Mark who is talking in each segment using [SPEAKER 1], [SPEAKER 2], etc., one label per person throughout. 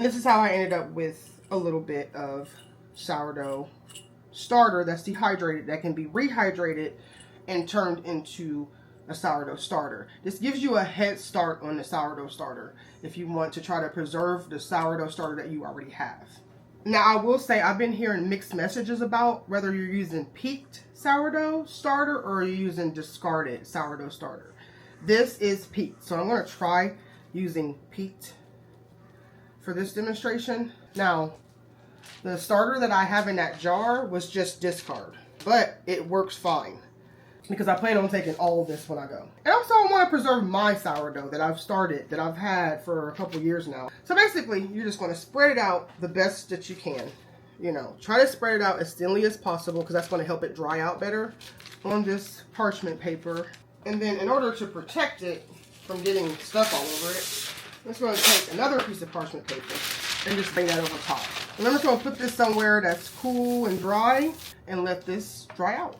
[SPEAKER 1] This is how I ended up with a little bit of sourdough starter that's dehydrated, that can be rehydrated and turned into a sourdough starter. This gives you a head start on the sourdough starter if you want to try to preserve the sourdough starter that you already have. Now, I will say I've been hearing mixed messages about whether you're using peaked sourdough starter or you're using discarded sourdough starter. This is peaked, so I'm going to try using peaked for this demonstration. Now, the starter that I have in that jar was just discard, but it works fine because I plan on taking all of this when I go. And also I want to preserve my sourdough that I've started, that I've had for a couple years now. So basically, you're just going to spread it out the best that you can. You know, try to spread it out as thinly as possible because that's going to help it dry out better on this parchment paper. And then in order to protect it from getting stuff all over it, I'm just going to take another piece of parchment paper and just lay that over top. And I'm just going to put this somewhere that's cool and dry and let this dry out.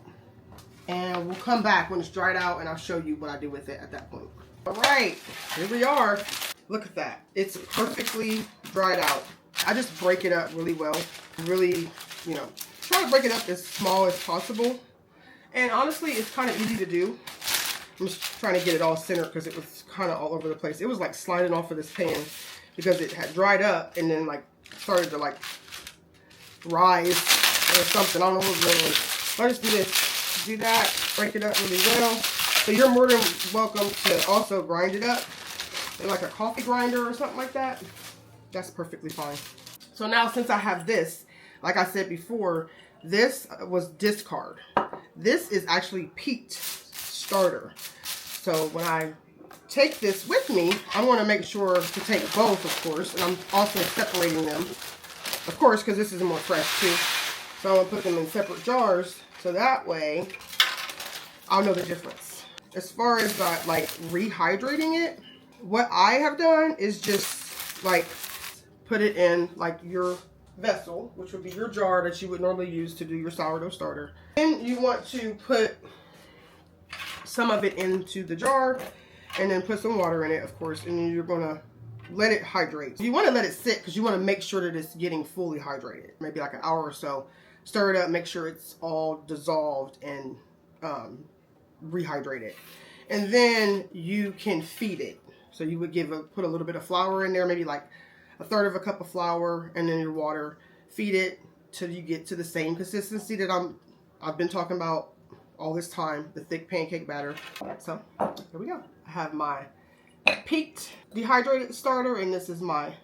[SPEAKER 1] And we'll come back when it's dried out and I'll show you what I do with it at that point. All right, here we are. Look at that. It's perfectly dried out. I just break it up really well. Really, you know, try to break it up as small as possible. And honestly, it's kind of easy to do. I'm just trying to get it all centered because it was kind of all over the place. It was like sliding off of this pan because it had dried up and then like started to like rise or something. I don't know what was going on. So I just do this. Do that, break it up really well. So you're more than welcome to also grind it up in like a coffee grinder or something like that. That's perfectly fine. So now since I have this, like I said before, this was discard. This is actually peaked starter. So when I take this with me, I want to make sure to take both, of course, and I'm also separating them, of course, because this is more fresh too. So I'm going to put them in separate jars. So that way, I'll know the difference. As far as like rehydrating it, what I have done is just like put it in like your vessel, which would be your jar that you would normally use to do your sourdough starter. Then you want to put some of it into the jar and then put some water in it, of course, and then you're going to let it hydrate. You want to let it sit because you want to make sure that it's getting fully hydrated, maybe like an hour or so. Stir it up, make sure it's all dissolved and rehydrated. And then you can feed it. So you would put a little bit of flour in there, maybe like 1/3 of a cup of flour, and then your water. Feed it till you get to the same consistency that I've been talking about all this time, the thick pancake batter. So here we go. I have my peaked dehydrated starter, and this is my